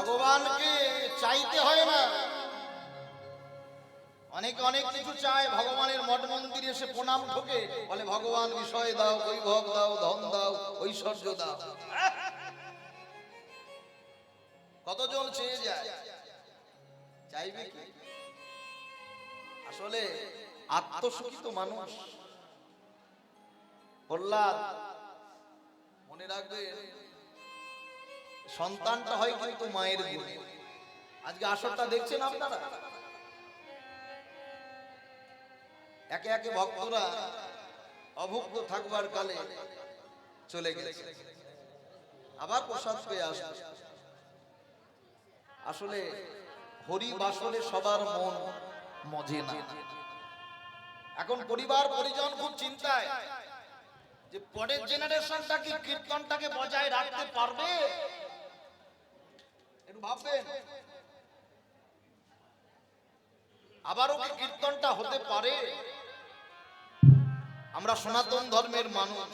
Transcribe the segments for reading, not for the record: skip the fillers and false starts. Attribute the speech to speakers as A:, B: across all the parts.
A: ভগবানকে চাইতে হয় না, অনেকে অনেক কিছু চায়। ভগবানের মঠ মন্দিরে এসে প্রণাম ঠোকে, বলে ভগবান বিষয় দাও, বৈভব দাও, ধন দাও, ঐশ্বর্য দাও। কতজন চেয়ে যায়, চাইবে কি? আসলে আত্মসুখিত মানুষ। প্রহ্লাদ মনে রাখবেন, সন্তানটা হয় কিন্তু মায়ের গুণে। আজকে আসরটা দেখছেন আপনারা, একে একে ভক্তরা অভুক্ত থাকবার কালে চলে গেছে, আবার প্রসাদ পেয়ে আসবে। আসলে হরি বাসলে সবার মন মজে না। এখন পরিবার পরিজন খুব চিন্তায় যে পরের জেনারেশনটা কি কীর্তনটাকে বজায় রাখতে পারবে। একটু ভাববেন, আবারও কি কীর্তনটা হতে পারে? আমরা সনাতন ধর্মের মানুষ,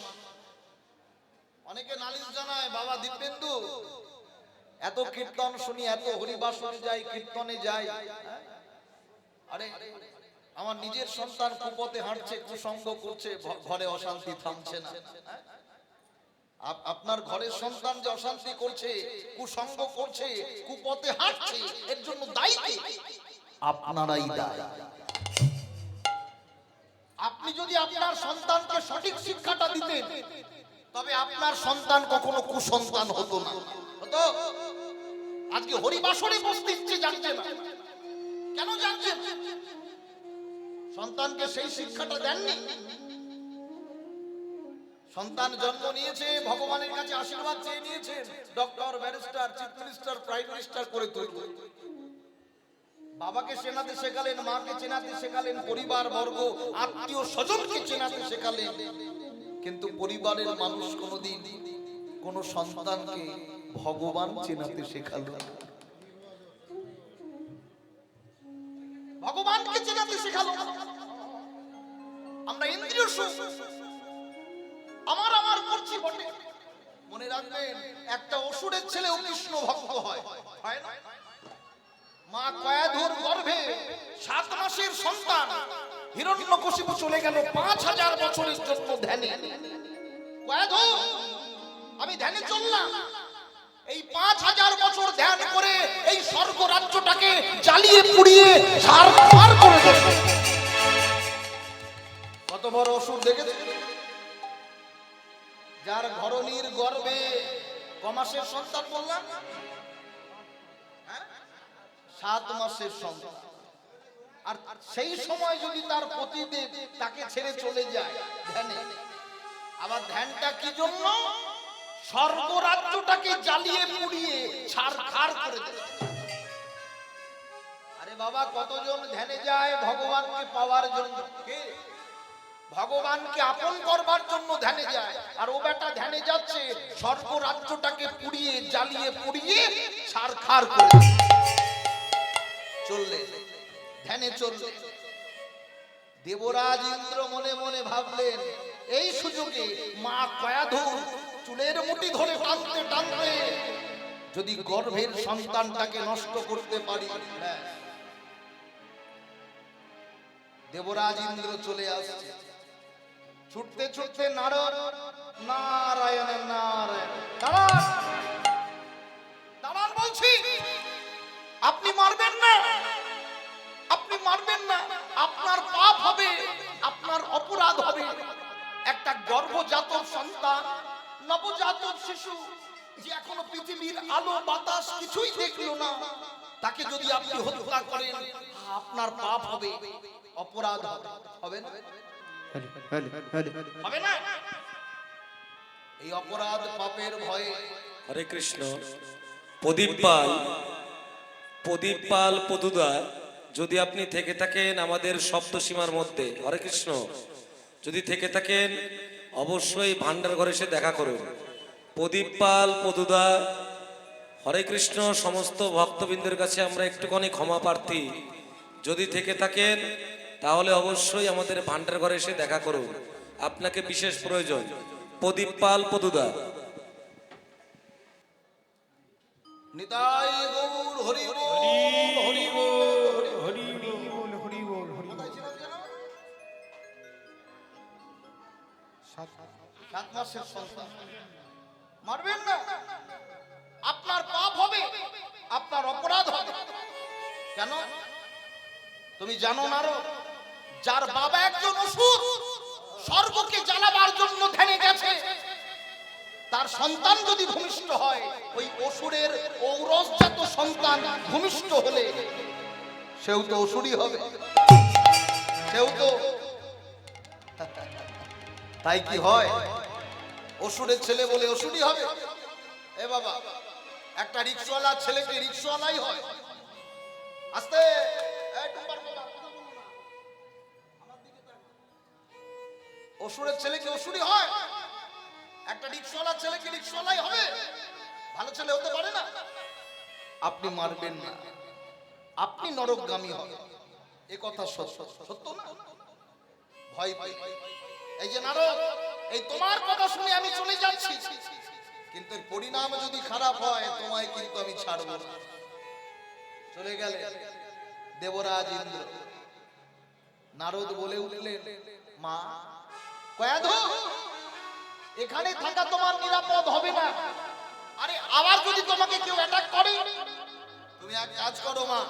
A: অনেকে নালিশ জানায়, বাবা দিব্যেন্দু এত কীর্তন শুনি, এত হরিবাসনে যাই, কীর্তনে যাই, আরে আমার নিজের সন্তান কুপথে হাঁটছে, কুসঙ্গ করছে, ঘরে অশান্তি থামছে না। আপনার ঘরের সন্তান যে অশান্তি করছে, কুসঙ্গ করছে, কুপথে হাঁটছে, এর জন্য দায়ী আপনারাই দায়ী। আপনি যদি আপনার সন্তানকে সঠিক শিক্ষাটা দিতেন, তবে আপনার সন্তান কখনো কুসন্তান হতো না। হতো? আজকে হরিবাসরে বসতে ইচ্ছে জানছে না, কেন জানছেন? সন্তানকে সেই শিক্ষাটা দেননি। সন্তান জন্ম নিয়েছে, ভগবানের কাছে আশীর্বাদ চেয়ে নিয়েছেন, doctor, barrister, chief minister, prime minister করে তুলব। বাবাকে চেনাতে শেখালেন, মাকে চেনাতে শেখালেন, পরিবার বর্গ, আত্মীয় স্বজনকে চেনাতে শেখালেন, কিন্তু পরিবারের মানুষ কোনোদিন কোন সন্তানকে ভগবান চেনাতে শেখালো না। ভগবানকে চেনাতে শেখালো না। আমরা ইন্দ্রিয় সুখ আমার আমার করছি বটে। মনে রাখবেন, একটা অসুরের ছেলেও কৃষ্ণ ভক্ত হয়, হয় না? মা কয়াধুর গর্ভে 7 মাসের সন্তান হিরণ্যকশিপু চলে গেল 5000 বছরের জন্য ধ্যানে। কয়াধু, আমি ধ্যানে চললাম, এই 5000 বছর ধ্যান করে এই স্বর্গ রাজ্যটাকে জ্বালিয়ে পুড়িয়ে ছারখার করে দেব। কত বড় অসুর দেখেছে? যার ধরনীর গর্ভে কমাসের সন্তান বললাম, 7 মাসের সন্তান, আর সেই সময় যদি তার পতিদেব তাকে ছেড়ে চলে যায় ধ্যানে, আবার ধ্যানটা কি জন্য? স্বর্গ রাজ্যটাকে জ্বালিয়ে পুড়িয়ে ছারখার করে দেবে। আরে বাবা, কতজন ধ্যানে যায় ভগবানকে পাওয়ার জন্য, ভগবানকে আপন করবার জন্য ধ্যানে যায়, আর ও বেটা ধ্যানে যাচ্ছে স্বর্গ রাজ্যটাকে পুড়িয়ে জ্বালিয়ে পুড়িয়ে ছারখার করে চললে, ধ্যানে চললে। দেবরাজ ইন্দ্র মনে মনে ভাবলেন, এই সুযোগে মা কয়াধুর চুলের মুঠি ধরে টানতে টানতে যদি গর্ভের সন্তানটাকে নষ্ট করতে পারি। দেবরাজ ইন্দ্র চলে আসছে, ছুটতে ছুটতে নারদ, নারায়ণ নারায়ণ, দাঁড়ান দাঁড়ান বলছি, আপনি মারবেন না, আপনি মারবেন না, আপনার পাপ হবে, আপনার অপরাধ হবে। একটা গর্ভজাত সন্তান, নবজাতক শিশু, যে এখনো পৃথিবীর আলো বাতাস কিছুই দেখলো না, তাকে যদি আপনি হত্যা করেন, আপনার পাপ হবে, অপরাধ হবে, হবে না? হবে না? এই অপরাধ পাপের ভয়ে।
B: হরে কৃষ্ণ। প্রদীপ পাল, প্রদীপ পাল পদুদা, যদি আপনি থেকে থাকেন আমাদের সপ্তসীমার মধ্যে, হরে কৃষ্ণ, যদি থেকে থাকেন অবশ্যই ভান্ডার ঘরে এসে দেখা করুন। প্রদীপ পাল পদুদা, হরে কৃষ্ণ। সমস্ত ভক্তবৃন্দের কাছে আমরা একটুখানি ক্ষমা প্রার্থী, যদি থেকে থাকেন তাহলে অবশ্যই আমাদের ভান্ডার ঘরে এসে দেখা করুন, আপনাকে বিশেষ প্রয়োজন। প্রদীপ পাল পদুদা।
A: নিতাই গৌর হরি বল, হরি বল। কোথায় ছিলেন যেন? 7 মাসের সন্তান। মারবেন না, আপনার পাপ হবে, আপনার অপরাধ হবে। কেন? তুমি জানো না, যার বাবা একজন অসুর স্বর্গকে জ্বালাবার জন্য ধ্যানে গেছে, তার সন্তান যদি ভূমিষ্ঠ হয়, ওই অসুরের ঔরসজাত সন্তান ভূমিষ্ঠ হলে সেও তো অসুরই হবে, সেও তো। তাই কি হয়, অসুরের ছেলে বলে অসুরই হবে? এ বাবা, একটা রিক্সাওয়ালা ছেলেকে রিক্সাওয়ালাই হয়। আস্তে, অসুরের ছেলে কি অসুরই হয়? একটা রিক্সাওয়ালা ছেলে কি রিক্সাওয়ালাই হবে? ভালো ছেলে হতে পারে না। আপনি মারবেন না, আপনি নরকগামী হবেন, এ কথা সত্য না? ভয় পাই। এই যে নারদ, এই তোমার কথা শুনে আমি চলে যাচ্ছি, কিন্তু এর পরিণাম যদি খারাপ হয়, তোমায় কিন্তু আমি ছাড়ব না। চলে গেলে দেবরাজ ইন্দ্র। নারদ বলে উঠলেন, মা কয়াধ, এখানে থাকা তোমার নিরাপদ হবে না। আরে আবার যদি তোমাকে কেউ অ্যাটাক করে, তুমি এক কাজ করো মা,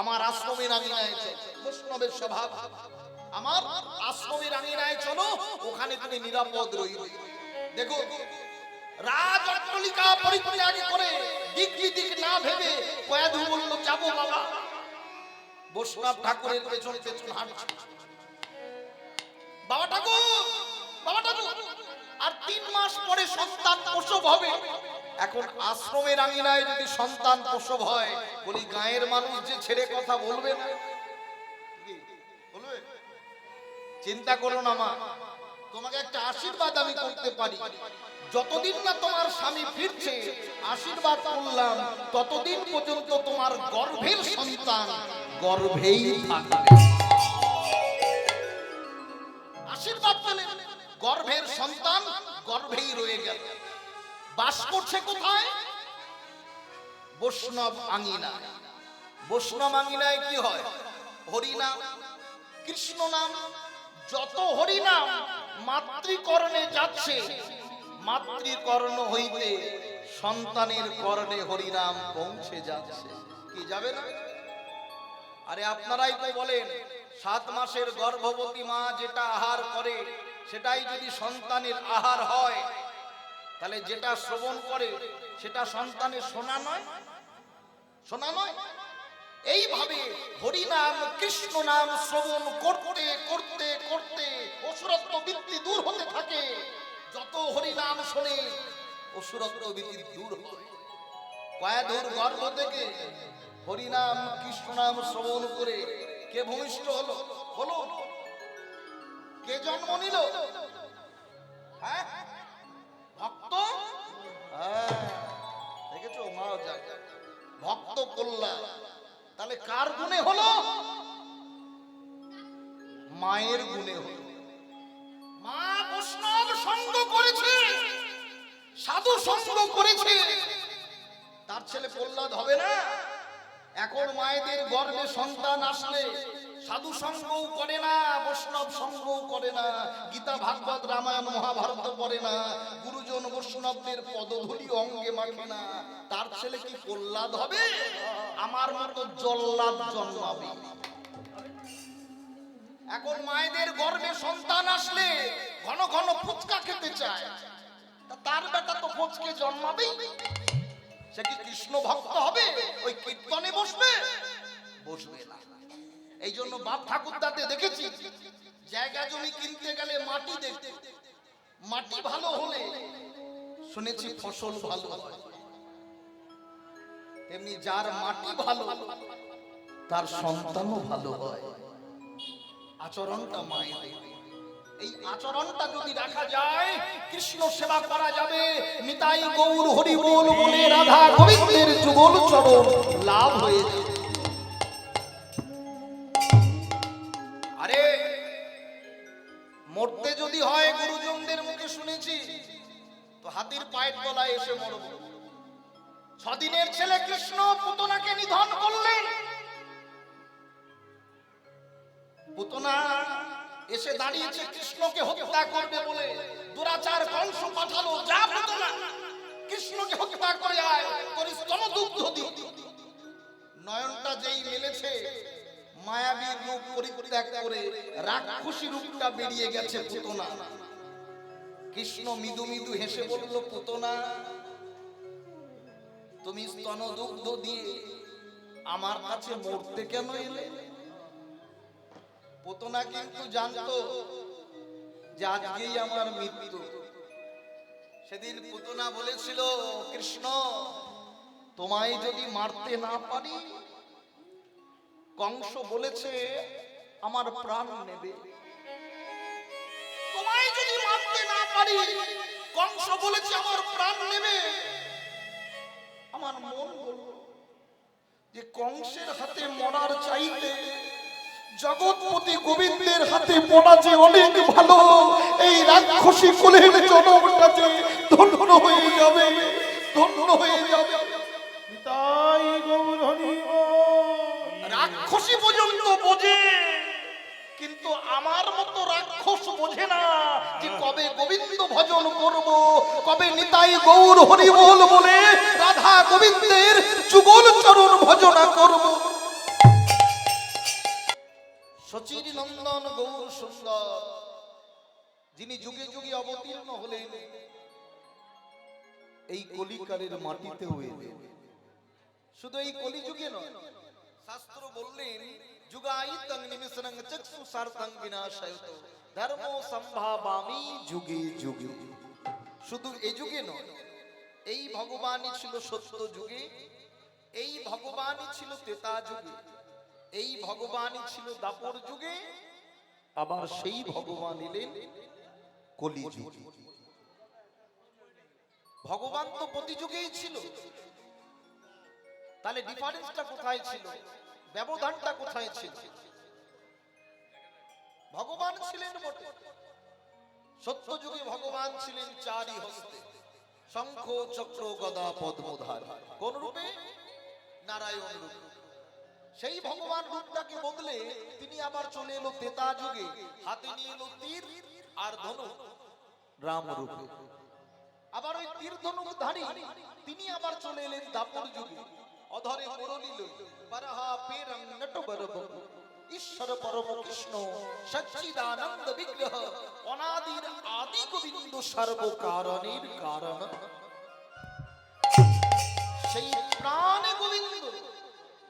A: আমার আশ্রমের আঙিনায় চলো। বৈষ্ণবের স্বভাব, আমার আশ্রমের আঙিনায় চলো, ওখানে তুমি নিরাপদ রইবে। দেখো, রাজ অট্টালিকা পরিত্যাগ করে দিক বিদিক না ভেবে কয়াধ বলল, যাবো বাবা। বৈষ্ণব ঠাকুরের পেছন পেছন হাঁটছে। বাবা ঠাকুর, বাবা ঠাকুর, আর 3 মাস পরে সন্তান প্রসব হবে। এখন আশ্রমের আঙিনায় যদি সন্তান প্রসব হয়, বলি গায়ের মানুষ যে ছেড়ে কথা বলবে না? বলবে? চিন্তা করো না মা, তোমাকে একটা আশীর্বাদ আমি করতে পারি। যতদিন না তোমার স্বামী ফিরছে, আশীর্বাদ করলাম, ততদিন পর্যন্ত তোমার গর্ভের সন্তান গর্ভেই থাকবে। আশীর্বাদ পেলেন, গর্ভের সন্তান গর্ভেই রয়ে গেল। বাস করছে কোথায়? বৈষ্ণব আঙিনা। বৈষ্ণব আঙিনায় কি হয়? হরিনাম, কৃষ্ণ নাম। যত হরিনাম মাতৃকর্ণে যাচ্ছে, মাতৃকর্ণ হইতে সন্তানের কর্ণে হরিনাম পৌঁছে যাচ্ছে। কি যাবে না? আরে আপনারাই তো বলেন, 7 মাসের গর্ভবতী মা যেটা আহার করে, সেটাই যদি সন্তানের আহার হয়, তাহলে যেটা শ্রবণ করে সেটা সন্তানের শোনা নয়? শোনা নয়? এইভাবে হরিনাম কৃষ্ণ নাম শ্রবণ করতে করতে করতে অসুরত্ব বৃত্তি দূর হতে থাকে। যত হরিনাম শোনে অসুরত্ব বৃত্তি দূর হয়। কয়াধুর গর্ভ থেকে হরিনাম কৃষ্ণ নাম শ্রবণ করে কে ভূমিষ্ঠ হলো? হলো কে জন্ম নিল? হ্যাঁ, ভক্ত। দেখেছো মা, ভক্ত কল্যাণ। তাহলে কার গুণে হলো? মায়ের গুণে হলো। মা বৈষ্ণব সঙ্গ করেছে, সাধু সঙ্গ করেছে, তার ছেলে প্রহ্লাদ হবে না? এখন মায়েদের গর্ভে সন্তান আসলে সাধু সঙ্গও করে না, বৈষ্ণব সঙ্গও করে না, গীতা ভাগবত রামায়ণ মহাভারত পড়ে না, গুরুজন বৈষ্ণবদের পদধূলি অঙ্গে মাখে না, তার ছেলে কি প্রহ্লাদ হবে? আমার মতো জল্লাদ জন্মাবে। এখন মায়েদের গর্ভে সন্তান আসলে ঘন ঘন ফুচকা খেতে চায়, তার বেটা তো ফুচকে জন্মাবেই। সে কি কৃষ্ণ ভক্ত হবে? ওই কীর্তনে বসবে? বসবে না। এই জন্য বাপ ঠাকুরদাতে দেখেছি, জায়গা জমি কিনতে গেলে মাটি দেখতে, মাটি ভালো হলে শুনেছি ফসল ভালো হয়। তেমনি যার মাটি ভালো তার সন্তানও ভালো হয়। আচরণটা মায়ের, এই আচরণটা যদি রাখা যায়, কৃষ্ণ সেবা করা যাবে। নিতাই গৌর হরি বল বলে রাধা গোবিন্দের যুগল চরণ লাভ হয়ে যাবে। আরে মরতে যদি হয়, গুরুজনদের মুখে শুনেছি, তো হাতির পায়ের তলায় এসে মরব। ছদিনের ছেলে কৃষ্ণ পুতনাকে নিধন করলেন। পুতনা এসে দাঁড়িয়েছে কৃষ্ণকে হত্যা করবে বলে। দুরাচার কংস পাঠালো, যা পুতনা কৃষ্ণকে হত্যা করে আয়, তোর স্তন দুগ্ধ দি। নয়নটা যেই মেলেছে, মায়াবী রূপ পরিত্যাগ করে রাক্ষসী রূপটা বেরিয়ে গেছে পুতনা। কৃষ্ণ মৃদু মৃদু হেসে বলল, পুতনা তুমি স্তন দুগ্ধ দিয়ে আমার কাছে মরতে কেন এলে? পুতনা কিন্তু জানতো যে আজকেই আমার মৃত্যু। সেদিন পুতনা বলেছিল, কৃষ্ণ তোমায় যদি মারতে না পারি, কংস বলেছে আমার প্রাণ নেবে। তোমায় যদি মারতে না পারি, কংস বলেছে আমার প্রাণ নেবে। আমার মন বলল যে কংসের হাতে মরার চাইতে জগৎপতি গোবিন্দের হাতে পড়া যে অনেক ভালো। এই রাক্ষসী কুলের জনমটা যে ধন্য হয়ে যাবে, ধন্য হয়ে যাবে।
C: তাই গৌর হরি
A: রাক্ষসী পর্যন্ত বোঝে, কিন্তু আমার মতো রাক্ষস বোঝে না যে কবে গোবিন্দ ভজন করব, কবে নিতাই গৌর হরি বল বলে রাধা গোবিন্দের যুগল চরণ ভজনা করব। সচির নন্দন গৌর সুন্দর, যিনি যুগে যুগে অবতীর্ণ হলেন এই কলিকালের মাটিতে হয়ে। শুধু এই কলিযুগে নয়, শাস্ত্র বললেন যুগায়িতং নিমিষং চক্ষু সার্থং বিনাশায়ত ধর্ম সম্ভাবামি যুগে যুগে। শুধু এই যুগে নয়, এই ভগবানই ছিল সত্য যুগে, এই ভগবানই ছিল ত্রেতা যুগে, এই ভগবানই ছিল দাপর যুগে, আবার সেই ভগবান এলেন কলি যুগে। ভগবান তো প্রতি যুগেই ছিল, তাহলে ডিফারেন্সটা কোথায় ছিল, ব্যবধানটা কোথায় ছিল? ভগবান ছিলেন বটে, সত্য যুগে ভগবান ছিলেন চারি হস্তে, শঙ্খ চক্র গদা পদ্মধার। কোন রূপে? নারায়ণ রূপে। সেই ভগবান রূপটাকে বদলে তিনি আবার চলে এলো ত্রেতা যুগে, হাতে নিয়ে এলো তীর আর ধনুক, রাম রূপে। আবার ওই তীর ধনুকধারী তিনি আবার চলে এলেন দাপর যুগে, অধরে মুরলী লই পরহা পেরং নটবর বপু। ঈশ্বর পরম কৃষ্ণ সচ্চিদানন্দ বিগ্রহ, অনাদির আদি গোবিন্দ সর্ব কারণের কারণ। সেই প্রাণ গোবিন্দ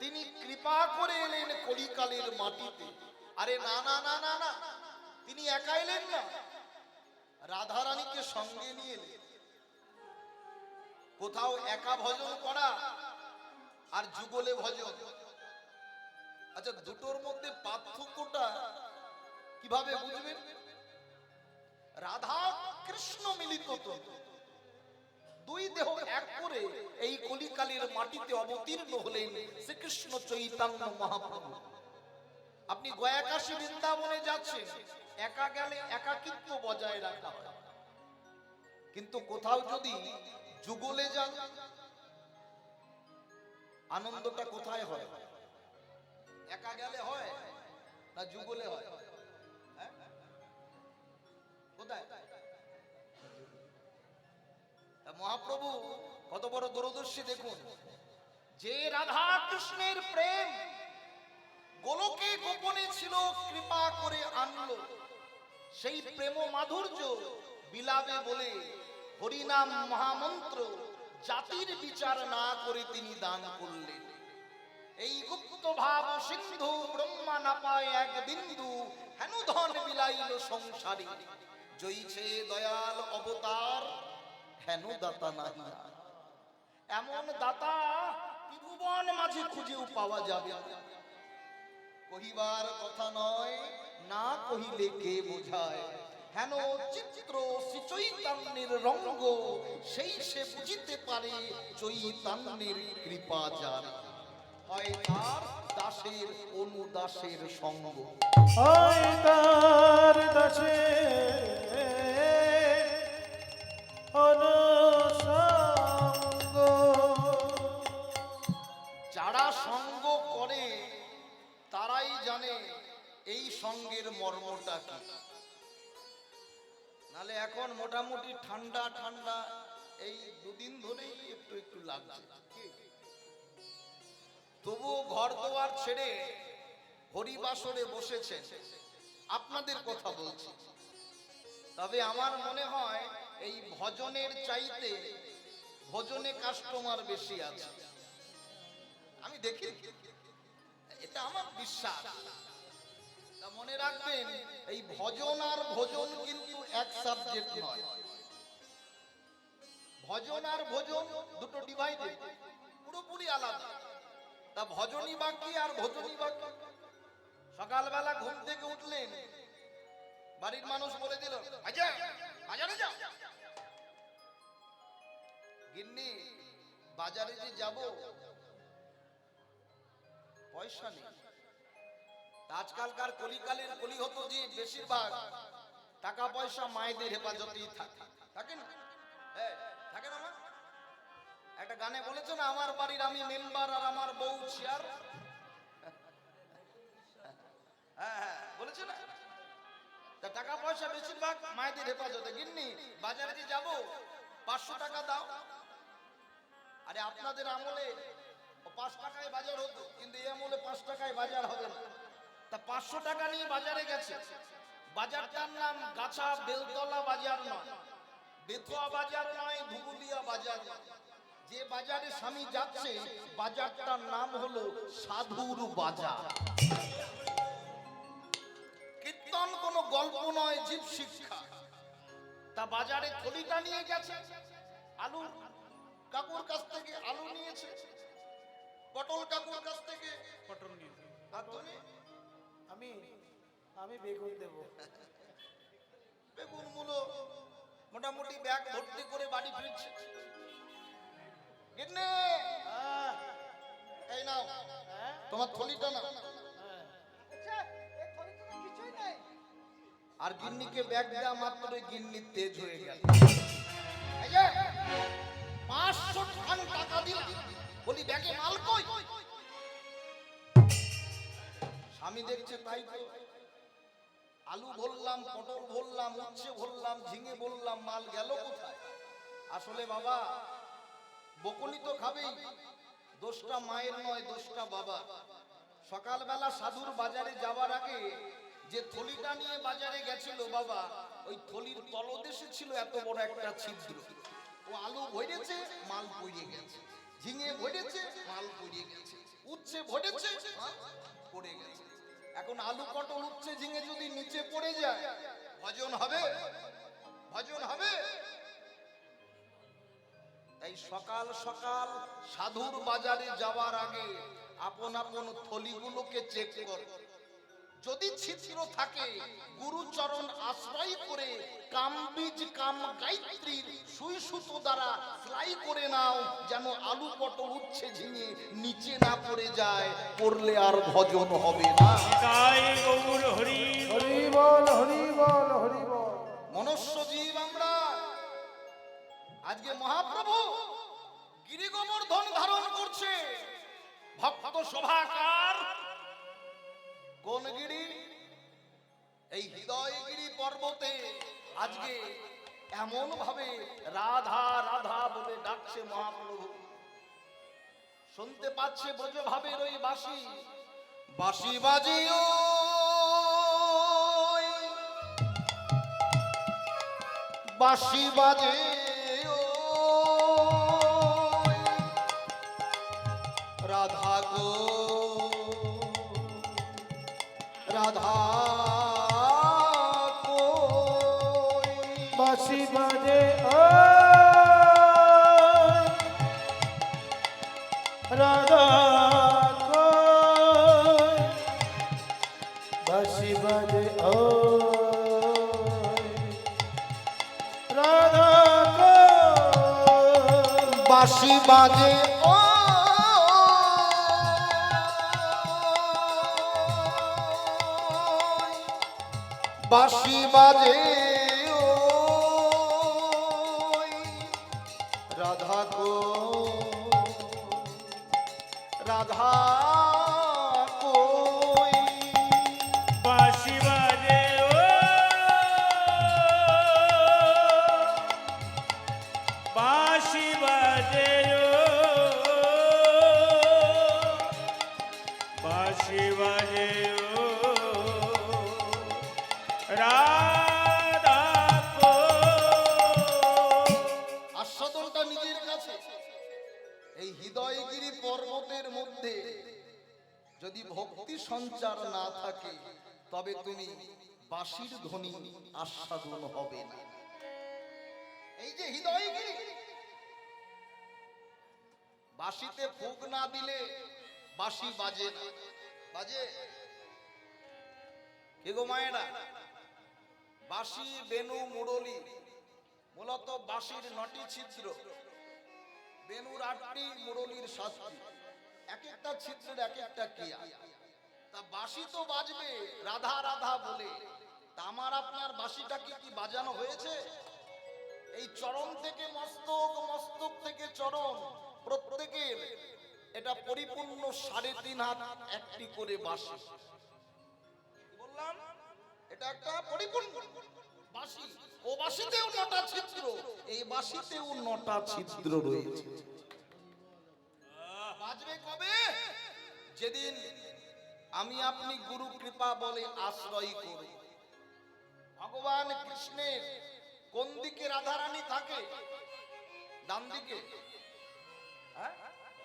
A: তিনি কৃপা করে এলেন কলিকালের মাটিতে। আরে না না না না না, তিনি একা এলেন না, রাধা রানীকে সঙ্গে নিয়ে এলেন। কোথাও একা ভজন করা আর যুগলে ভজন, আচ্ছা দুটোর মধ্যে পার্থক্যটা কিভাবে বুঝবেন? রাধা কৃষ্ণ মিলিত তো, দুই দেহ এক করে এই কলিকালের মাটিতে অবতীর্ণ হলেন শ্রীকৃষ্ণ চৈতন্য মহাপ্রভু। আপনি গয়া কাশী বৃন্দাবনে যাচ্ছেন, একা গেলে একাকিত্ব বজায় রাখা হয়, কিন্তু কোথাও যদি যুগলে যান, আনন্দটা কোথায় হয়? একা গেলে হয় না যুগলে হয়? কোথায়? মহাপ্রভু কত বড় দূরদর্শী দেখুন, যে রাধা কৃষ্ণের প্রেম গোলকে গোপনে ছিল কৃপা করে আনলো, সেই প্রেম মাধুর্য বিলাবে বলে হরিনাম মহামন্ত্র জাতির বিচার না করে তিনি দান করলেন। এই গুপ্ত ভাব সিন্ধু ব্রহ্মা না পায় এক বিন্দু, হেন ধন বিলাইল সংসারী, জয়ীছে দয়াল অবতার হেন দাতা নাহি। এমন দাতা ত্রিভুবন মাঝে খুঁজেও পাওয়া যাবে না। কহিবার কথা নয়, না কহিলে কে বোঝায়, হেন চিত্র শ্রী চৈতন্যের রঙ্গ, সেই সে বুঝিতে পারে চৈতন্যের কৃপা যার, হয় তার দাসের অনুদাসের সঙ্গ।
C: হয় তার দাসের অনুসঙ্গ।
A: যারা সঙ্গ করে তারাই জানে এই সঙ্গের মর্মটা কি। নালে এখন মোটামুটি ঠান্ডা ঠান্ডা এই দুদিন ধরেই একটু একটু লাগছে, তবুও ঘর দুয়ার ছেড়ে হরিবাসরে বসেছেন। আপনাদের কথা বলছি। তবে আমার মনে হয় এই ভজনের চাইতে ভজনে কাস্টমার বেশি আছে, আমি দেখি, এটা আমার বিশ্বাস। তা মনে রাখবেন, এই ভজন আর ভোজন কিন্তু এক সাবজেক্ট নয়। ভজন আর ভোজন দুটো ডিভাইডেড, পুরোপুরি আলাদা। তা ভজনী বাকি আর ভোজনী বাকি। সকালবেলা ঘুম থেকে উঠলেন, বাড়ির মানুষ বলে দিল বাজারে যাও। গিন্নি বাজারে যে যাব পয়সা নেই। আজকালকার কলিকালের কলি হতো যে বেশিরভাগ টাকা পয়সা মায়েদের হেফাজতেই থাকে না, থাকে না মা? একটা গানে বলেছে না, আমার বাড়ির আমি মেম্বার আর আমার বউ চেয়ার। হ্যাঁ বলেছে না? তা টাকা পয়সা বেশিরভাগ মায়েদের হেফাজতে। গিন্নি বাজারে যে যাবো 500 টাকা দাও। আরে আপনাদের আমলে 5 টাকায় বাজার হতো, কিন্তু এই আমলে 5 টাকায় বাজার হবে না। তা 500 টাকা নিয়ে বাজারে গেছে। বাজারটার নাম গাছা বেলতলা বাজার নয়, বেথুয়া বাজার নয়, ধুবুলিয়া বাজার নয়। যে বাজারে স্বামী যাচ্ছে বাজারটার নাম হলো সাধুর বাজার। কীর্তন কোনো গল্প নয়, জীব শিক্ষা। তা বাজারে থলিটা নিয়ে গেছে, আলু কাকুর কাছ থেকে আলু নিয়েছে, পটল কাকুর কাছ থেকে
C: পটল নিয়েছি।
A: আর তুমি?
C: আমি বেগুন দেব।
A: বেগুন মূলো মোটামুটি ব্যাগ ভর্তি করে বাড়ি ফিরছে। গিন্নি এই নাও তোমার থলিটা নাও। আর গিন্নিকে ব্যাগ দেওয়া মাত্র গিন্নি তেজ হয়ে গেল। 500 টাকা দিলাম, বলি ব্যাগে মাল কই? স্বামী দেখছে তাই তো, আলু বললাম, পটল বললাম, উচ্ছে বললাম, ঝিঙে বললাম, মাল গেল কোথায়? আসলে বাবা বকুনি তো খাবেই, দোষটা মায়ের নয়, দোষটা বাবা। সকালবেলা সাধুর বাজারে যাওয়ার আগে যে থলিটা নিয়ে বাজারে গেছিল বাবা, ওই থলির তলদেশে ছিল এত বড় একটা ছিদ্র। ও আলু ভরেছে, মাল পড়ে গেছে, ঝিঙে ভরেছে, মাল পড়ে গেছে, উচ্ছে ভরেছে, মাল পড়ে গেছে। এখন আলু পটল উচ্ছে ঝিঙে যদি নিচে পড়ে যায় ভজন হবে? ভজন হবে? তাই সকাল সকাল সাধুর বাজারে যাওয়ার আগে আপন আপন থলিগুলোকে চেক কর। যদি ছিদ্র থাকে গুরুচরণ আশ্রয় করে কামবীজ কাম গায়ত্রীর সুই সুতো দ্বারা সেলাই করে নাও, যেন আলু পটল উচ্ছে ঝিঙে নিচে না পড়ে যায়, পড়লে আর ভজন হবে না।
C: তাই গৌর হরি হরি বল, হরি বল, হরি বল।
A: মনুষ্য জীব আমরা। আজকে মহাপ্রভু গিরি গোবর্ধন ধারণ করছে, ভক্ত সভাকার। কোন গিরি? এই হৃদয়গিরি পর্বতে আজকে এমন ভাবে রাধা রাধা বলে ডাকছে মহাপ্রভু। শুনতে পাচ্ছে ব্রজভাবের ওই বাঁশি, বাঁশি বাজিও বাঁশি বাজে রাধা গো রাধা কই।
C: বাঁশি বাজে ও রাধা কই, বাঁশি বাজে ও রাধা কই,
A: বাঁশি বাজে ও বাঁশি বাজে ও রাধা গো রাধা কই
C: বাঁশি বাজে ও বাঁশি বাজে ও বাঁশি বাজে ও রাধা কই।
A: আস্বাদনটা নিজের কাছে। এই হৃদয়গিরি পর্বতের মধ্যে যদি ভক্তি সঞ্চার না থাকে তবে তুমি বাঁশির ধ্বনি আস্বাদন হবে না। এই যে হৃদয়গিরি, বাঁশিতে ফুক না দিলে বাঁশি বাজে না। বাজে কে গো মায়েরা? বাঁশি, বেনু, মুরলি, মূলত বাঁশির 9টি ছিদ্র, বেনুর 8টি, মুরলির 7টি, এক একটা ছিদ্রের এক একটা ক্রিয়া। তা বাঁশি তো বাজবে রাধা রাধা বলে, তা আমার আপনার বাঁশিটা কি বাজানো হয়েছে? এই চরণ থেকে মস্তক, মস্তক থেকে চরণ, প্রত্যেকের এটা পরিপূর্ণ 3.5 হাত একটি করে বাঁশি। কি বললাম? এটা একটা পরিপূর্ণ বাঁশি। ও বাঁশিতেও 9টা ছিদ্র, এই বাঁশিতেও 9টা ছিদ্র রয়েছে। বাজবে কবে? যেদিন আমি আপনি গুরু কৃপা বলে আশ্রয় করি। ভগবান কৃষ্ণের কোন দিকে রাধারানী থাকে? ডান দিকে?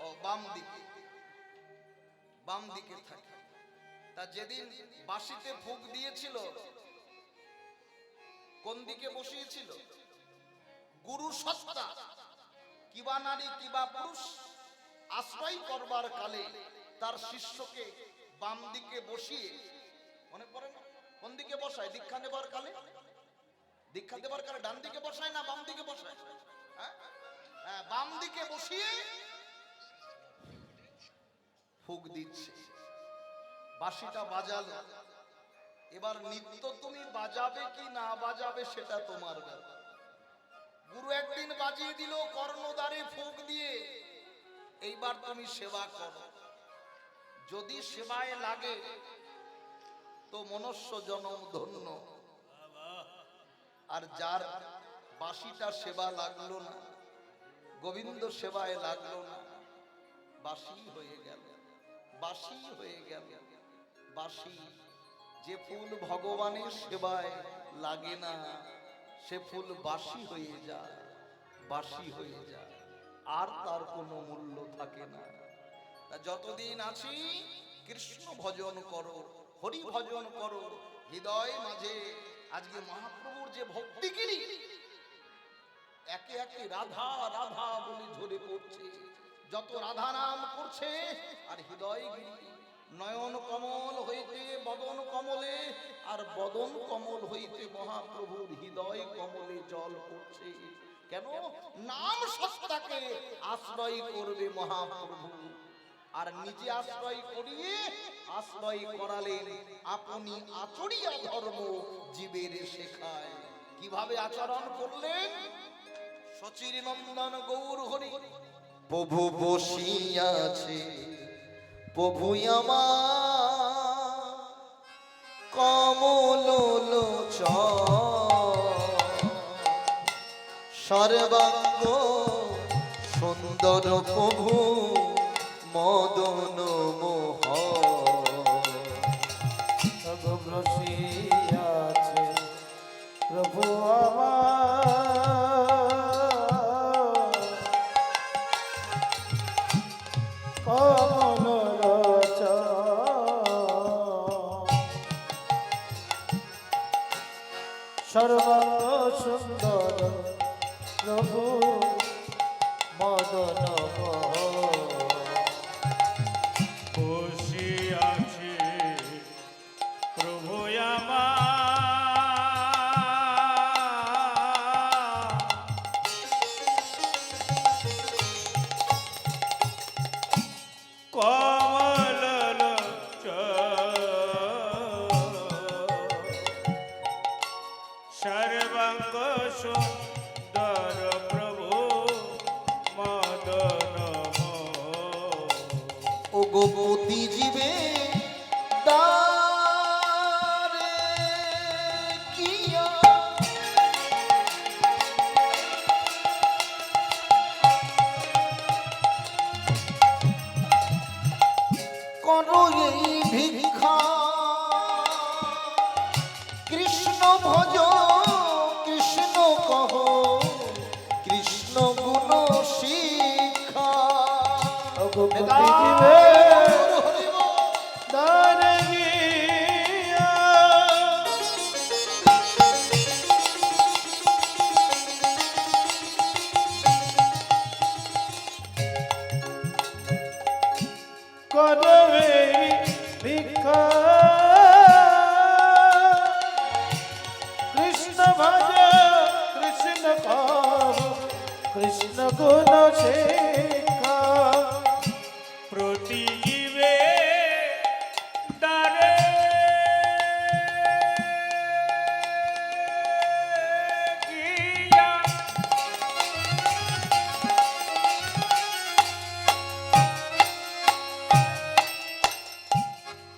A: ও বাম দিকে, বাম দিকে থাকে। তা যেদিন বাঁশিতে ফুক দিয়েছিল কোন দিকে বসিয়েছিল? গুরু সত্তা কিবা নারী কিবা পুরুষ আশ্রয় করবার কালে তার শিষ্যকে বাম দিকে বসিয়ে, মনে পড়ে না কোন দিকে বসায়? দীক্ষা দেবার কালে, দীক্ষা দেবার কালে ডান দিকে বসায় না বাম দিকে বসায়? হ্যাঁ, বাম দিকে বসিয়ে ফুক দিচ্ছে। বাঁশিটা বাজালো। এবার নিত্য তুমি বাজাবে কি না বাজাবে সেটা তোমার ব্যাপার। গুরু একদিন বাজিয়ে দিল কর্ণদ্বারে ফুক দিয়ে, এইবার তুমি সেবা করো। যদি সেবায় লাগে তো মনুষ্য জনম ধন্য, আর যার বাঁশিটা সেবা লাগলো না, গোবিন্দ সেবায় লাগলো না, বাঁশি হয়ে গেল, বাঁশি হয়ে গেল। বাঁশি যে ফুল ভগবানের সেবায় লাগে না সে ফুল বাঁশি হয়ে যায়, বাঁশি হয়ে যায়, আর তার কোনো মূল্য থাকে না। তা যতদিন আছি কৃষ্ণ ভজন করো, হরি ভজন করো, হৃদয় মাঝে আজকে মহাপ্রভুর যে ভক্তিগিরি একে একে রাধা রাধা বলে ঝরে পড়ছে। যত রাধা নাম করছে আর হৃদয়গিরি নয়ন কমল হইতে বদন কমলে, আর বদন কমল হইতে মহাপ্রভুর হৃদয় কমলে জল পড়ছে। কেন? নাম সত্তাকে আশ্রয় করবে মহাপ্রভু, আর নিজে আশ্রয় করিয়ে আশ্রয় করালেন আপনি আচরিয়া ধর্ম জীবের শেখায়। কিভাবে আচরণ করলেন? সচির নন্দন গৌর হরি প্রভু বসিয়াছে, প্রভু আমার কমল লোচন, সর্বাঙ্গ সুন্দর প্রভু মদন মোহন।
C: বসিয়াছে প্রভু আমার কমল লোচন, সর্বাঙ্গ সুন্দর প্রভু মদন বসিয়াছে প্রভু আমার কমল সর্বাঙ্গ সুন্দর প্রভু মদন
A: ও গোপতি জীবে দারে কিয়া করো এই ভিক্ষা কৃষ্ণ ভজ কৃষ্ণ কহ কৃষ্ণ গুণ শিক্ষা
C: গোপতি জীবে দারে গিয়া করবে ভিক্ষা কৃষ্ণ ভজ কৃষ্ণ কহ কৃষ্ণ গুণ শিক্ষা প্রতিজীবে দ্বারে গিয়া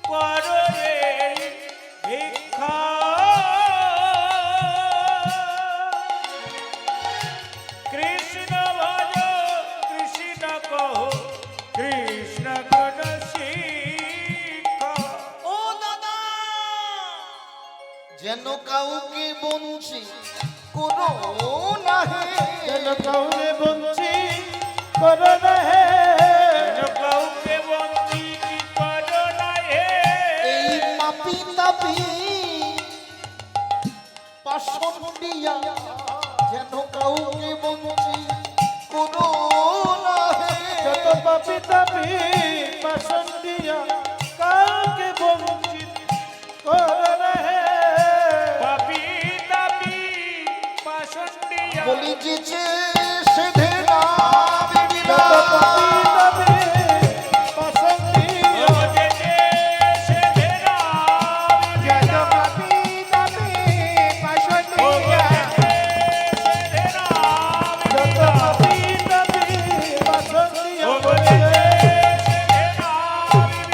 C: করবে ভিক্ষা কৃষ্ণ ভজ কৃষ্ণ কহ কৃষ্ণ গুণ শিক্ষা
A: ও দাদা যেন কাউকে বঞ্চি করো না হে
C: যেন কাউকে বঞ্চি করো না হে যেন কাউকে বঞ্চি করো না হে
A: এই পাপি তাপি পাশন্ডিয়া যেন কাউকে বঞ্চি করো না হে
C: যত পাপি তাপি পাশন দিয়া কাউকে বঞ্চিত করো না হে পাপি তাপি পাশন দিয়া
A: বলি যে সেধে না
C: যত পাপি তাপি পাশন দিয়া যত পাপি তাপি পাশন দিয়া যত পাপি তাপি পাশন দিয়া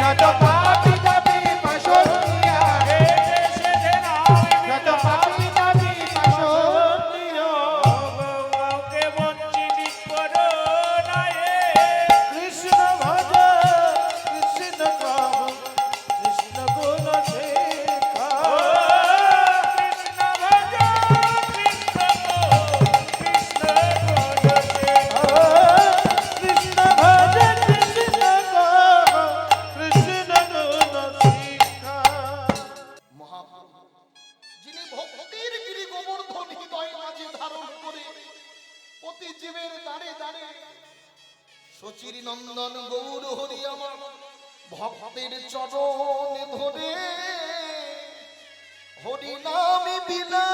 C: যত পাপি তাপি পাশন দিয়া যত পাপি তাপি পাশন দিয়া কাউকে বঞ্চিত করো না হে কৃষ্ণ ভজ কৃষ্ণ কহ কৃষ্ণ গুণ শিক্ষা কৃষ্ণ ভজ কৃষ্ণ কহ কৃষ্ণ গুণ শিক্ষা কৃষ্ণ ভজ কৃষ্ণ কহ কৃষ্ণ গুণ শিক্ষা
A: মহাপ্রভু যিনি ভক্তির গিরি গোবর্ধন হৃদয় মাঝে ধারণ করে প্রতি জীবের দাঁড়ে দাঁড়ে সচির নন্দন গৌর হরি আমার ভক্তের চরণ ধরে হরি নামে বিনা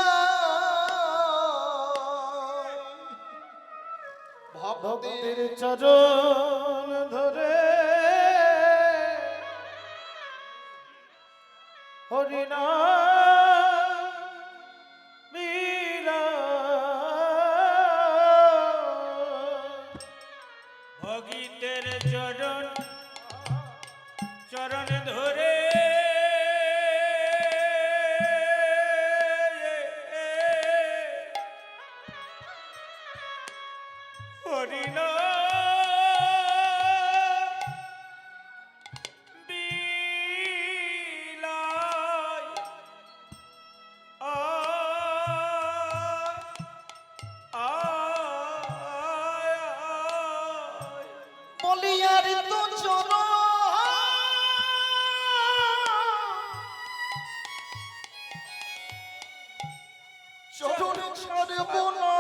A: ভক্তের
C: ভক্তের চরণ ধরে হরিনাম মিলা ভগিতের চরণ চরণ ধরে হরিনাম বিলায়
A: বলিয়ার তো চরণ চরণ ছাড়ব না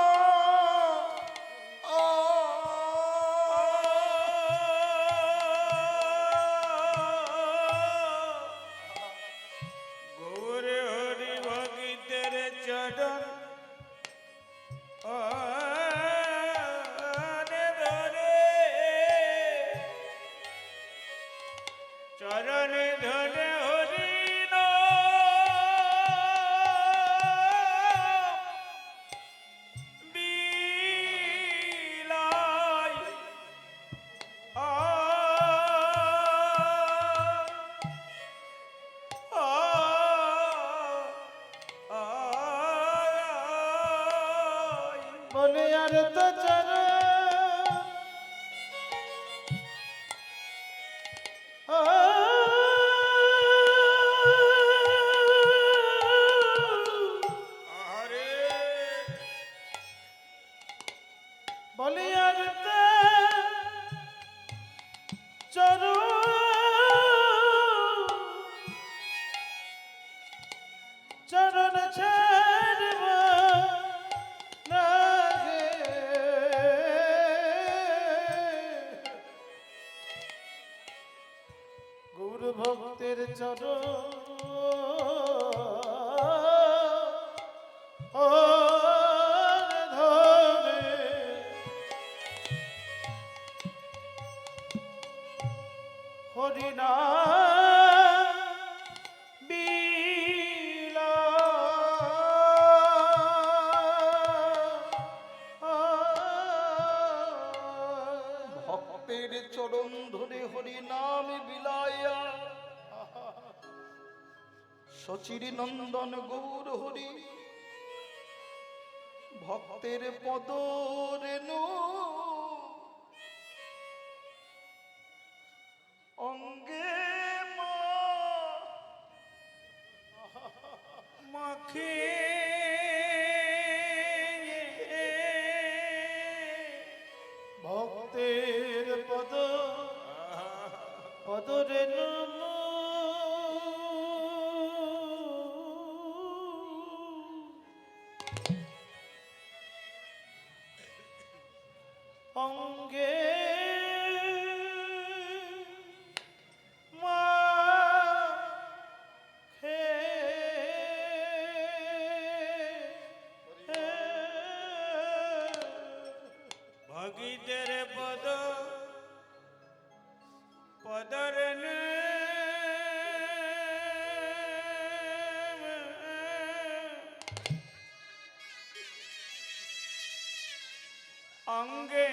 C: গৌরে হরি ভগিতের চরণ ধরে চরণ ধরে হরি বিলায় আর তো চরণ বলিয়ার চরণ চরণ ছাড়ব না গে। গৌর ভক্তের চরণ ধরে হরিনা বিলা
A: ভক্তের চরণ ধরে হরি নাম বিলাইয়া সচির নন্দন গৌর হরি ভক্তের পদ রেণু অঙ্গে
C: মাখে ভক্তের পদরে অঙ্গে ভগীদের পদরে অঙ্গে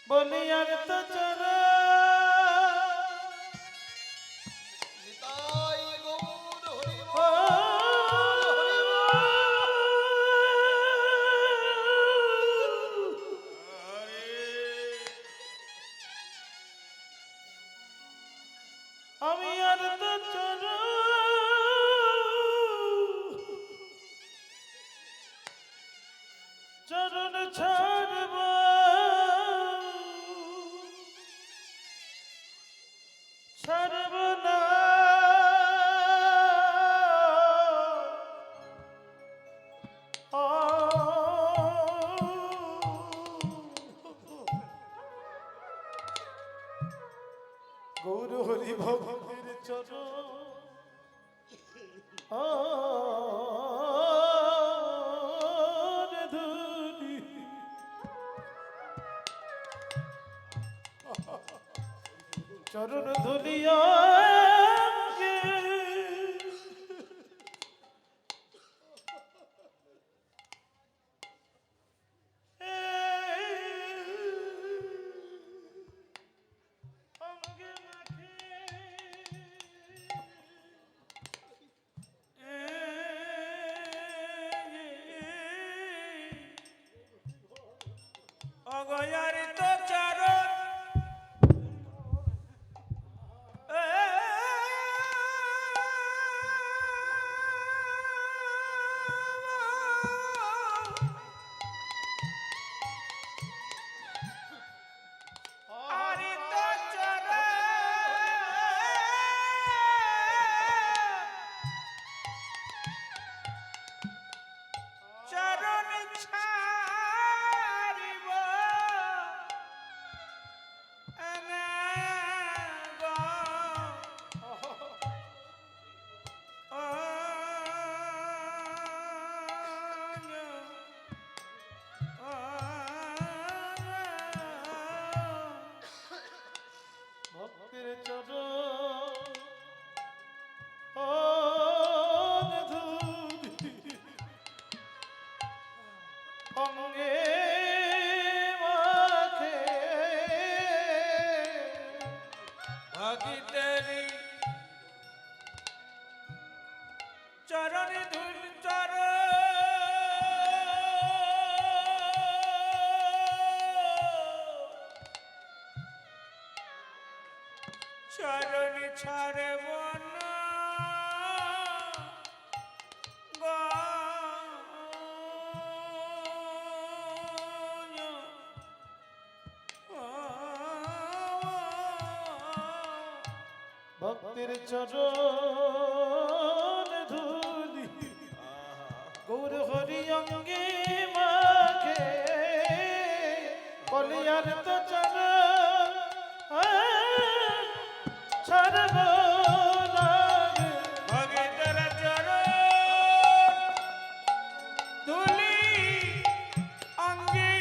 C: বলিয়ার তো চরণ
A: নিতাই গৌর হরি
C: আমি আর তো চরণ ছাড়ব ছাড়ব না গৌর হরি ভক্তের চরণ ধুলি চরণ ধুলিয়া অগয়ার তো চরণ চরণ ছাড়িব ভক্তের চরণ ধুলি ভগিতেরি চরণে ধুল চরণে ছাড়ব না ভক্তের চরণ ধুলি গৌর হরি অঙ্গে মাখে বলিয়ার তো চরণ ছাড়ব না ভগতের চরণ ধুলি অঙ্গে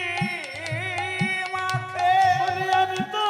C: মাখে বলিয়ার তো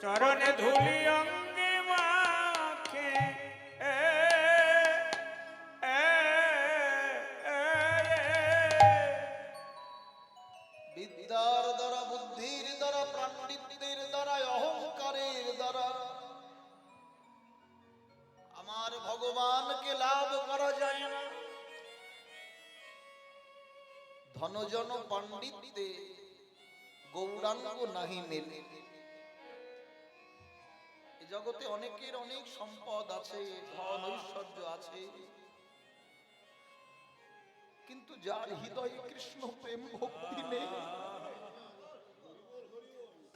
C: চরণে ধুলি অঙ্গে মাখে
A: বিদ্যার দ্বারা বুদ্ধির দ্বারা পাণ্ডিত্যের দ্বারা অহংকারের দ্বারা আমার ভগবানকে লাভ করা যায় না। ধনজন পাণ্ডিত্যে গৌরাঙ্গ নাহি মেলে। এই জগতে অনেকের অনেক সম্পদ আছে, ধন ঐশ্বর্য আছে, কিন্তু যার হৃদয়ে কৃষ্ণ প্রেম ভক্তি নেই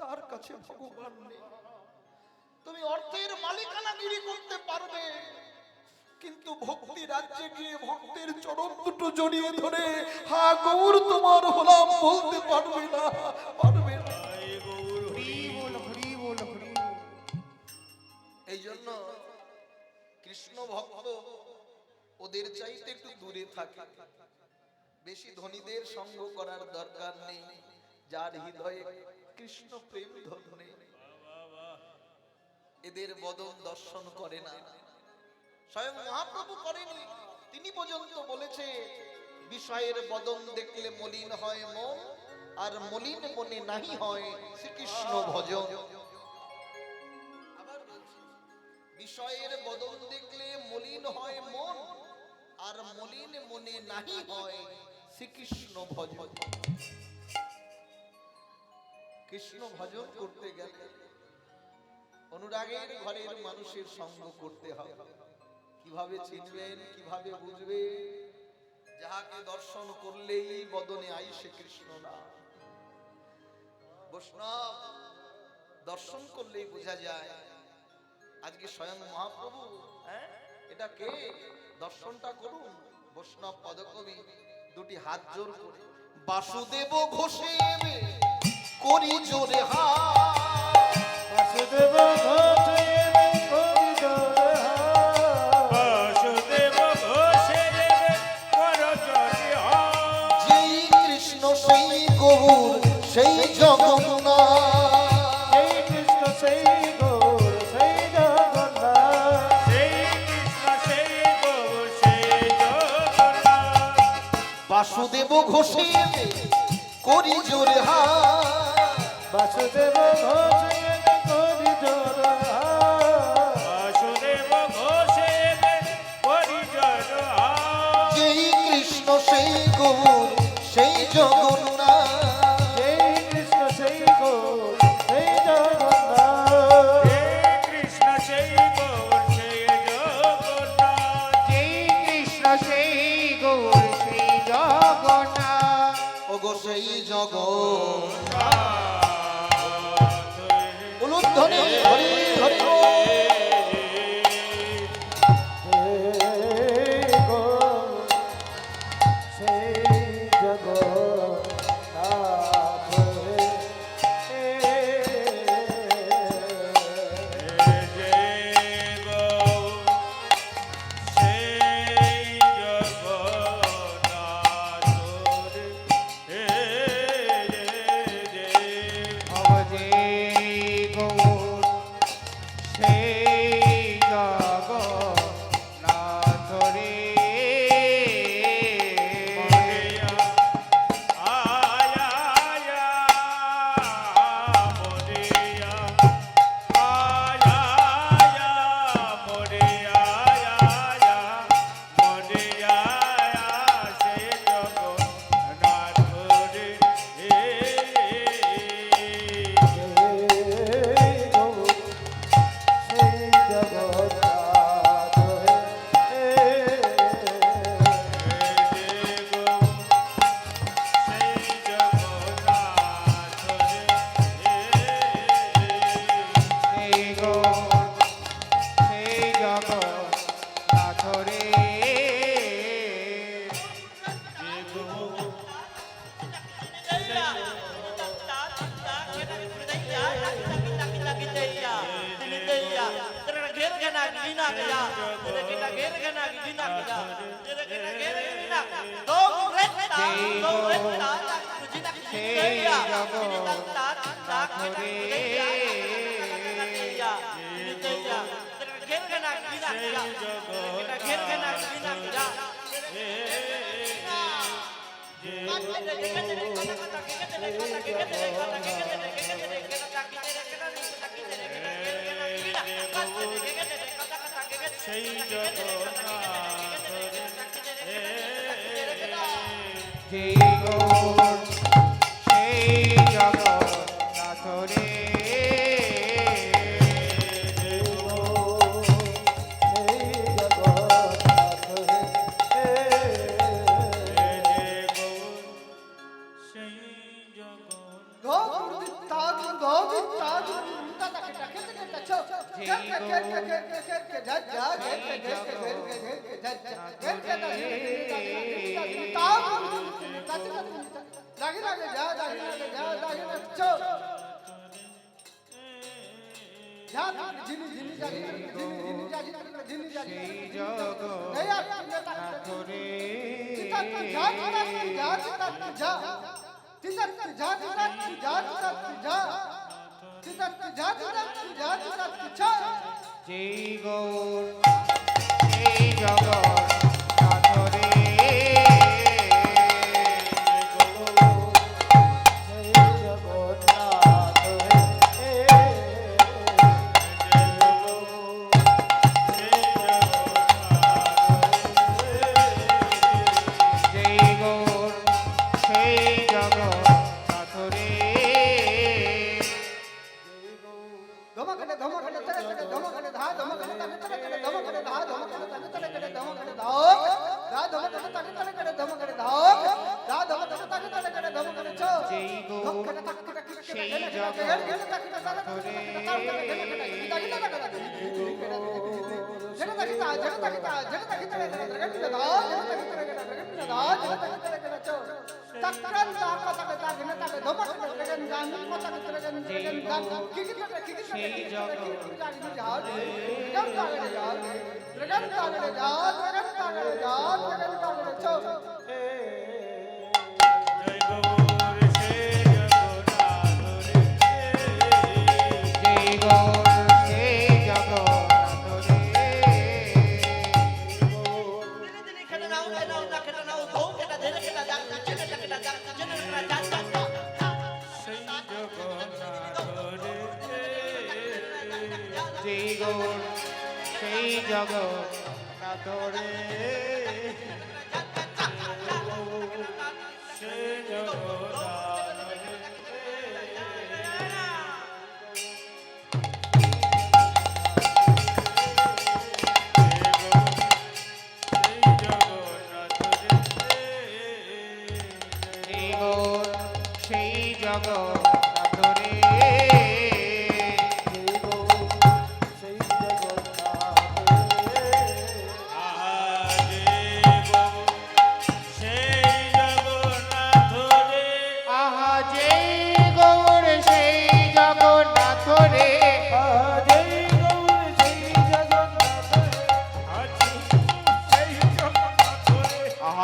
A: তার কাছে ভগবান নেই। তুমি অর্থের মালিকানাগিরি করতে পারবে, কিন্তু ভক্তি রাজ্যে গিয়ে ভক্তের চরণ দুটো জড়িয়ে ধরে হা গৌর তোমার হলাম বলতে পারবে না, পারবে না। এই জন্য কৃষ্ণ ভক্ত ওদের চাইতে একটু দূরে থাকে। বেশি ধনীদের সঙ্গ করার দরকার নেই, যার হৃদয়ে কৃষ্ণ প্রেম ধরে এদের বদন দর্শন করে না। স্বয়ং মহাপ্রভু করেনি, তিনি পর্যন্ত বলেছে বিষয়ের বদন দেখলে মলিন হয় মন, আর মলিন মনে নাহি হয় শ্রীকৃষ্ণ ভজন। আবার বলছি, বিষয়ের বদন দেখলে মলিন হয় মন, আর মলিন মনে নাহি হয় শ্রীকৃষ্ণ ভজন। কৃষ্ণ ভজন করতে গেলে অনুরাগের ঘরের মানুষের সঙ্গ করতে হবে। কিভাবে চিনবেন, কিভাবে বুঝবে? যাহাকে দর্শন করলেই বদনে আইসে কৃষ্ণ নাম। বৈষ্ণব দর্শন করলেই বোঝা যায়। আজকে স্বয়ং মহাপ্রভু, এটা কে? দর্শনটা করুন। বৈষ্ণব পদকবি দুটি হাত জোর করে বাসুদেব ঘোষে করি জোরে হাত,
C: বাসুদেব ঘোষে করি জোরে হাত, বাসুদেব ঘোষে করি জোরে হাত।
A: যেই কৃষ্ণ সেই গৌর সেই জগন্নাথ,
C: সেই কৃষ্ণ সেই গৌর সেই জগন্নাথ, সেই কৃষ্ণ সেই গৌর সেই জগন্নাথ।
A: বাসুদেব ঘোষে করি জোরে হাত,
C: বাসুদেব ঘোষে করি জোরে হাত, বাসুদেব ঘোষে করি জোরে হাত। সেই গৌর সেই জগন্নাথ
A: ও গো সেই জগন্নাথ উলুধ্বনি হরি হরি ও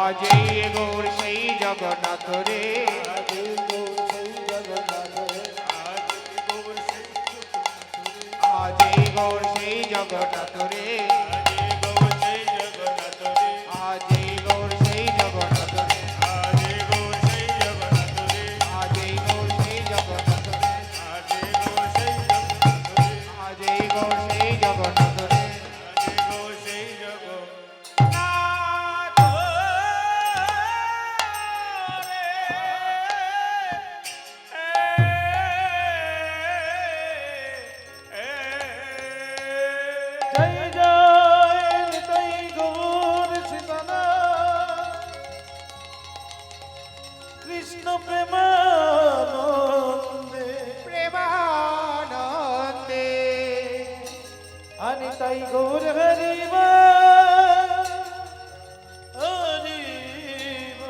C: আজ এই গৌর সেই জগন্নাথ রে
D: আজ এই গৌর সেই জগন্নাথ রে
C: আজ এই গৌর সেই জগন্নাথ রে আজ এই গৌর সেই জগন্নাথ রে আজ এই গৌর সেই জগন্নাথ রে আজ এই গৌর সেই জগন্নাথ রে আজ এই গৌর সেই জগন্নাথ রে
D: জয় জয় নিতাই গৌর সীতানাথ কৃষ্ণ প্রেমানন্দে
C: প্রেমানন্দে
D: অনিতাই গৌর হরিবা হরিব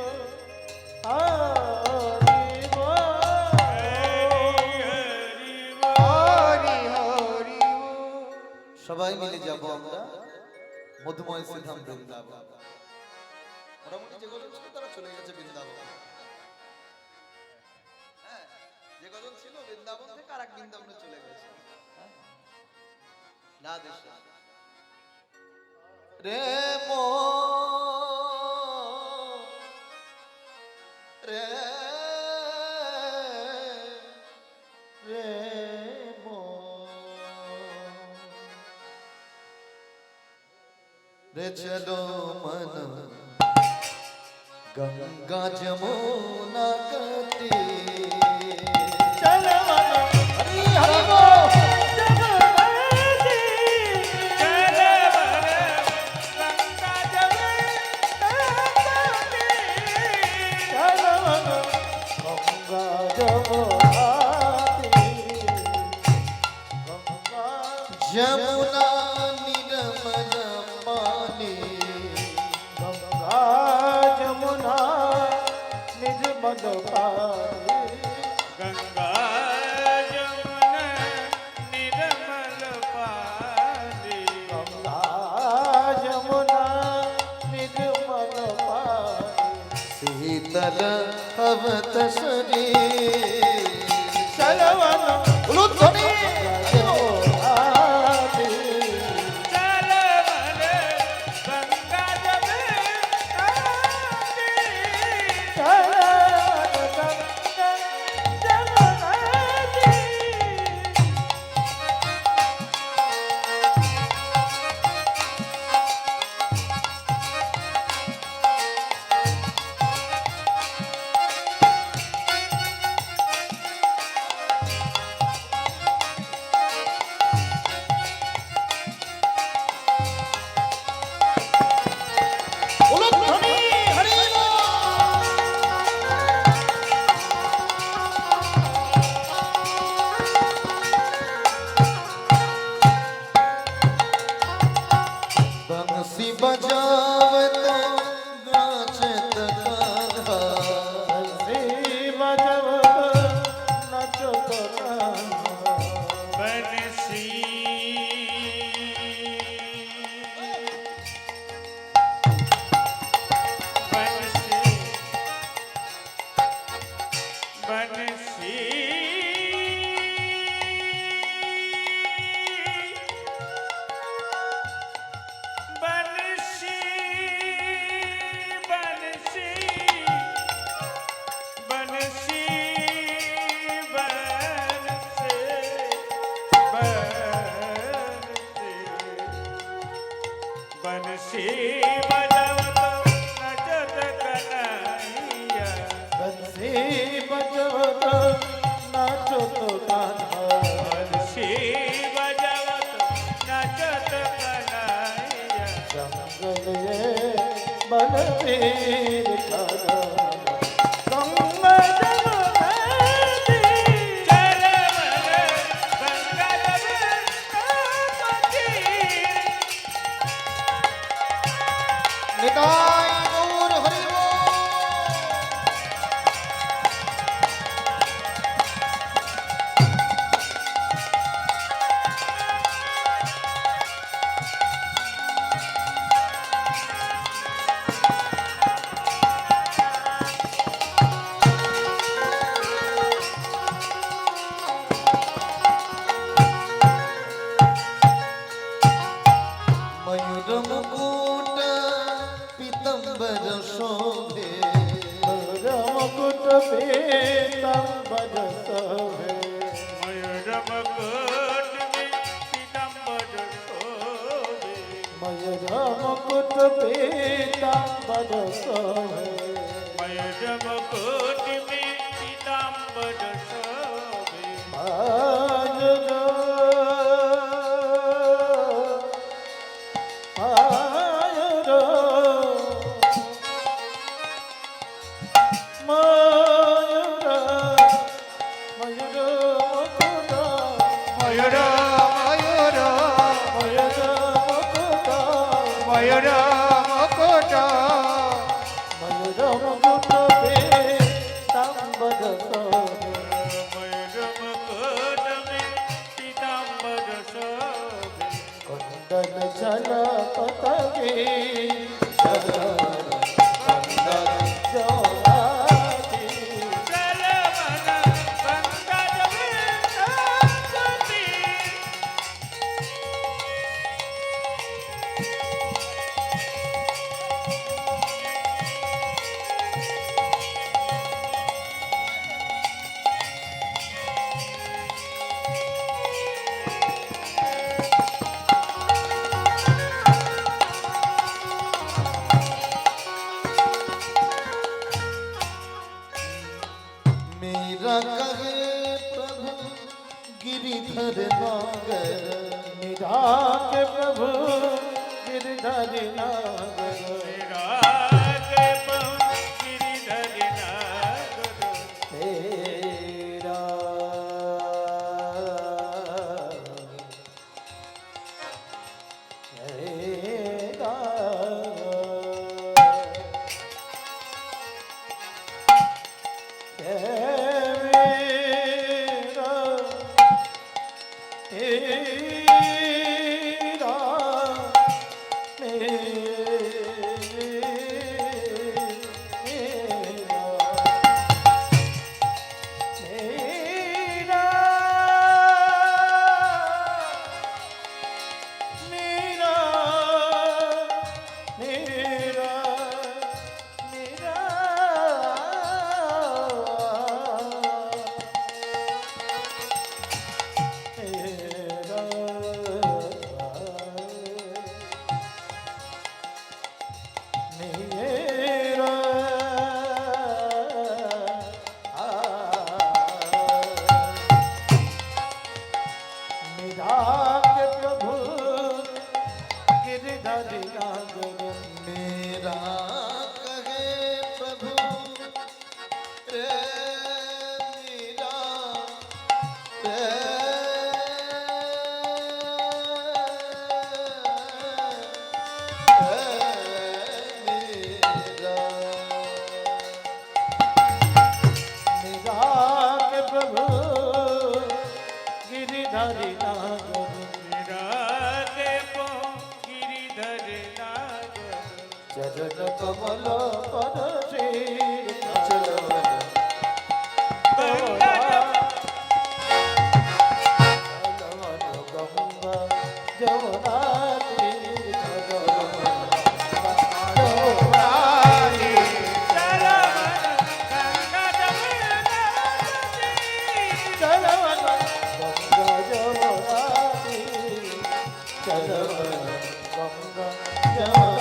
D: হরিব
C: হরি হরি
A: সবাই মিলে যাব আমরা মধুময় শ্রীধাম বৃন্দাবন। মোটামুটি যে কজন ছিল তারা চলে গেছে বৃন্দাবন। হ্যাঁ, যে কজন ছিল বৃন্দাবন থেকে আর এক বৃন্দাবনে চলে গেছে। হ্যাঁ? রাধে শ্যাম। রে মো রে রে মো रे चलो मन गंगा जमुना कटे
D: चलो
A: हरि हरि बोल
D: जगन्नाथी चलो गंगा जमुनाती गंगा
A: जमुना निर्मल पानी
D: गंगा जमुना निज मद पाए
C: गंगा जमुना निर्मल पानी
D: गंगा जमुना निज मद पाए
A: शीतल अवत शरीर
D: चलवन
A: उलुध्वनि
D: जमुनाती
C: चल मने गंगा जमुना
D: चलवन गंगा जमुनाती
A: उलुध्वनि हरि बोल बंसी बजावतो नाचत कान्हा
D: बजव नचो तो कान्हा
C: बनसी बनसी बनसी बनसी बनसी बनसी बनसी बजावतो नचत कन्हैया
D: बंसी बजव नाचो तो कान्हा
C: बनसी बजावतो नचत कन्हैया
D: जंगल ये बलबीर खड़ा गंगा जमुनाती
C: चल मने गंगा जमुना तीर
A: निताई गौर हरि बोल পীতাম্বর শোভে
D: ময়ূর মুকুট পীতাম্বর শোভে
C: ময়ূর মুকুট পীতাম্বর শোভে
D: ময়ূর মুকুট পীতাম্বর শোভে
C: ময়ূর মুকুট পীতাম্বর শোভে
D: ময়ূর
C: ময়ূর ময়ূর ময়ূর মুকুট ময়ূর মুকুট পীতাম্বর শোভে
D: কুণ্ডল চল পতগে
C: চলমন গঙ্গা জমে
A: मेरा कहे प्रभु गिरिधर नागर
D: निरा के प्रभु गिरधरि नागर
C: रागे बहु गिरिधर नागर
D: तेरा तेरा
A: मेरा कहे प्रभु रे मीरा रे मीरा
D: प्रभु गिरिधरि नागर
C: रागे बहु गिरिधर नागर
D: चरण कमल पर श्री
C: गंगा
D: गंगा जमुना
C: चलमन गंगा जमुना
D: गंगा